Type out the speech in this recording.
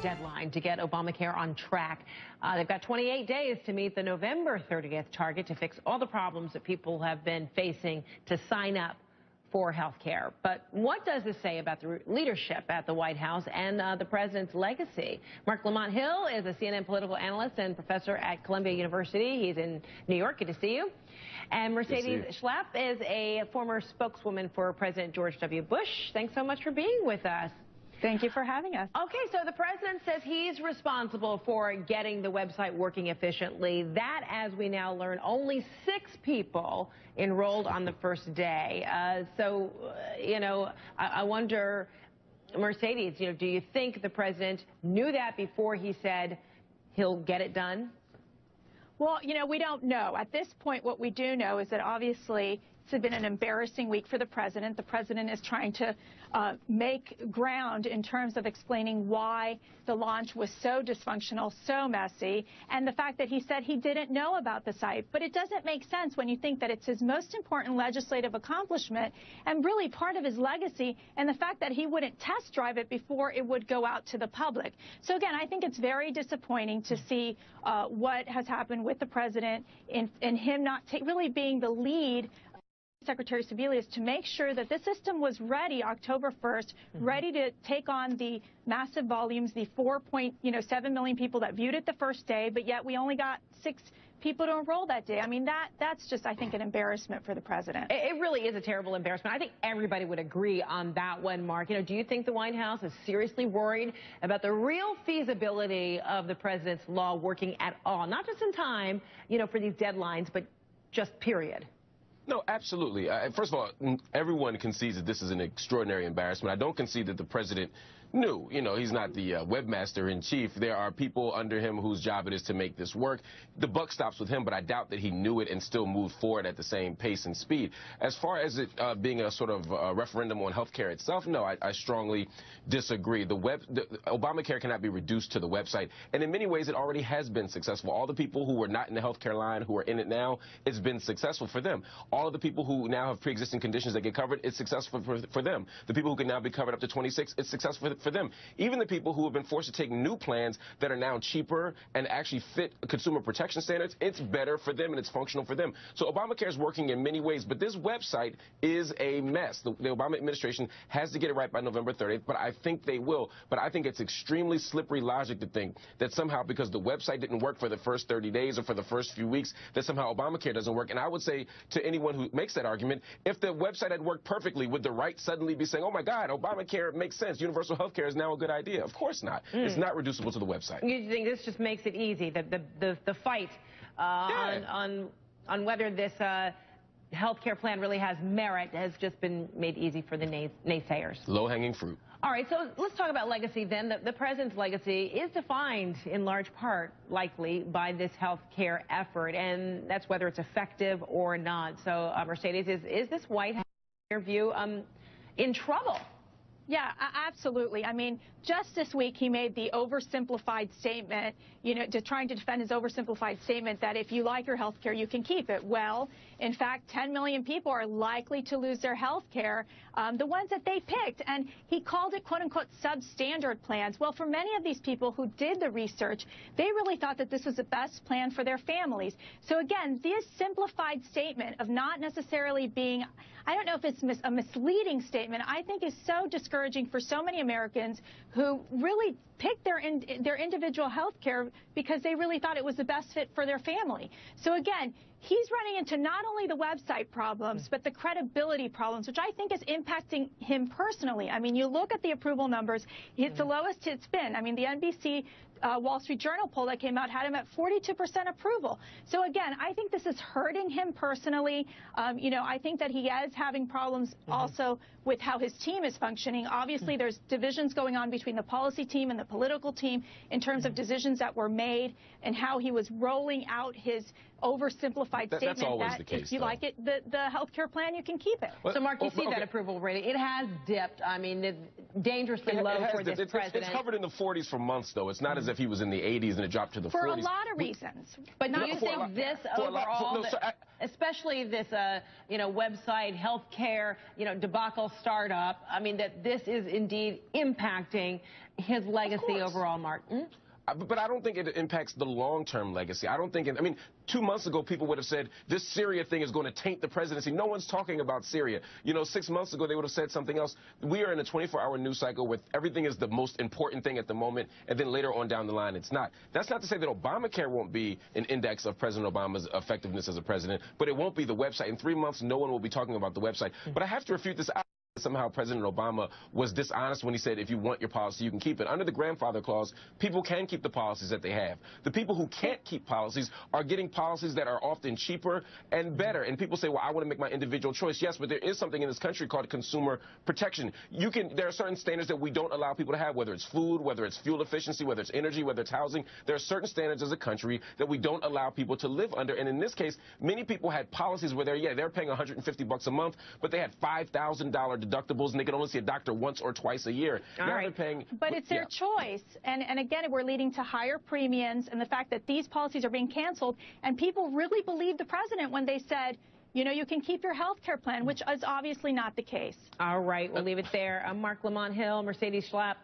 deadline to get Obamacare on track. They've got 28 days to meet the November 30th target to fix all the problems that people have been facing to sign up for health care. But what does this say about the leadership at the White House and the president's legacy? Marc Lamont Hill is a CNN political analyst and professor at Columbia University. He's in New York. Good to see you. And Mercedes Schlapp is a former spokeswoman for President George W. Bush. Thanks so much for being with us. Thank you for having us. Okay, so the president says he's responsible for getting the website working efficiently. That, as we now learn, only 6 people enrolled on the first day. I wonder, Mercedes, do you think the president knew that before he said he'll get it done? Well, we don't know. At this point, what we do know is that obviously it's been an embarrassing week for the president. The president is trying to make ground in terms of explaining why the launch was so dysfunctional, so messy, and the fact that he said he didn't know about the site. But it doesn't make sense when you think that it's his most important legislative accomplishment and really part of his legacy, and the fact that he wouldn't test drive it before it would go out to the public. So again, I think it's very disappointing to see what has happened with the president in him not really being the lead, Secretary Sebelius, to make sure that this system was ready October 1st, ready to take on the massive volumes, the 4.7 million people that viewed it the first day, but yet we only got 6 people to enroll that day. I mean, that's just, I think, an embarrassment for the president. It really is a terrible embarrassment. I think everybody would agree on that one, Mark. Do you think the White House is seriously worried about the real feasibility of the president's law working at all? Not just in time, for these deadlines, but just period. No, absolutely. First of all, everyone concedes that this is an extraordinary embarrassment. I don't concede that the president knew. He's not the webmaster-in-chief. There are people under him whose job it is to make this work. The buck stops with him, but I doubt that he knew it and still moved forward at the same pace and speed. As far as it being a sort of referendum on health care itself, no, I strongly disagree. Obamacare cannot be reduced to the website, and in many ways it already has been successful. All the people who were not in the health care line who are in it now, it's been successful for them. All of the people who now have pre-existing conditions that get covered, it's successful for them. The people who can now be covered up to 26, it's successful for them. Even the people who have been forced to take new plans that are now cheaper and actually fit consumer protection standards, it's better for them and it's functional for them. So Obamacare is working in many ways, but this website is a mess. The Obama administration has to get it right by November 30th, but I think they will. But I think it's extremely slippery logic to think that somehow because the website didn't work for the first 30 days or for the first few weeks, that somehow Obamacare doesn't work. And I would say to anyone who makes that argument, if the website had worked perfectly, would the right suddenly be saying, oh my God, Obamacare makes sense, universal health care is now a good idea? Of course not. It's not reducible to the website. You think this just makes it easy, the fight on whether this health care plan really has merit has just been made easy for the naysayers? Low-hanging fruit. All right, so let's talk about legacy then. The president's legacy is defined in large part, likely, by this health care effort, and that's whether it's effective or not. So, Mercedes, is this White House, in your view, in trouble? Yeah, absolutely. I mean, just this week he made the oversimplified statement, trying to defend his oversimplified statement that if you like your health care, you can keep it. Well, in fact, 10 million people are likely to lose their health care, the ones that they picked. And he called it, quote unquote, substandard plans. Well, for many of these people who did the research, they really thought that this was the best plan for their families. So again, this simplified statement of not necessarily being, I don't know if it's a misleading statement, I think is so discouraging for so many Americans who really picked their individual health care because they really thought it was the best fit for their family. So again, he's running into not only the website problems, but the credibility problems, which I think is impacting him personally. I mean, you look at the approval numbers, it's the lowest it's been. I mean, the NBC Wall Street Journal poll that came out had him at 42% approval. So again, I think this is hurting him personally. I think that he is having problems also with how his team is functioning. Obviously, there's divisions going on between the policy team and the political team in terms of decisions that were made and how he was rolling out his oversimplified oversimplified statement that's always that the case, if you though. like it, the health care plan, you can keep it. So, Mark, you see that approval rating. It has dipped. I mean, dangerously low for this president. It's hovered in the 40s for months, though. It's not as if he was in the 80s and it dropped to the 40s. For a lot of reasons. But do you think this overall, especially this, website, healthcare, debacle startup, I mean, that this is indeed impacting his legacy overall, Mark? But I don't think it impacts the long-term legacy. I don't think I mean, 2 months ago, people would have said, this Syria thing is going to taint the presidency. No one's talking about Syria. 6 months ago, they would have said something else. We are in a 24-hour news cycle where everything is the most important thing at the moment, and then later on down the line, it's not. That's not to say that Obamacare won't be an index of President Obama's effectiveness as a president, but it won't be the website. In 3 months, no one will be talking about the website. But I have to refute this. Somehow President Obama was dishonest when he said, if you want your policy, you can keep it. Under the grandfather clause, people can keep the policies that they have. The people who can't keep policies are getting policies that are often cheaper and better. And people say, well, I want to make my individual choice. Yes, but there is something in this country called consumer protection. There are certain standards that we don't allow people to have, whether it's food, whether it's fuel efficiency, whether it's energy, whether it's housing. There are certain standards as a country that we don't allow people to live under. And in this case, many people had policies where they're paying $150 a month, but they had $5,000 deductibles, and they can only see a doctor once or twice a year. Now they're paying. But it's their choice. And again, we're leading to higher premiums, and the fact that these policies are being canceled, and people really believed the president when they said, you can keep your health care plan, which is obviously not the case. All right, we'll leave it there. I'm Marc Lamont Hill, Mercedes Schlapp.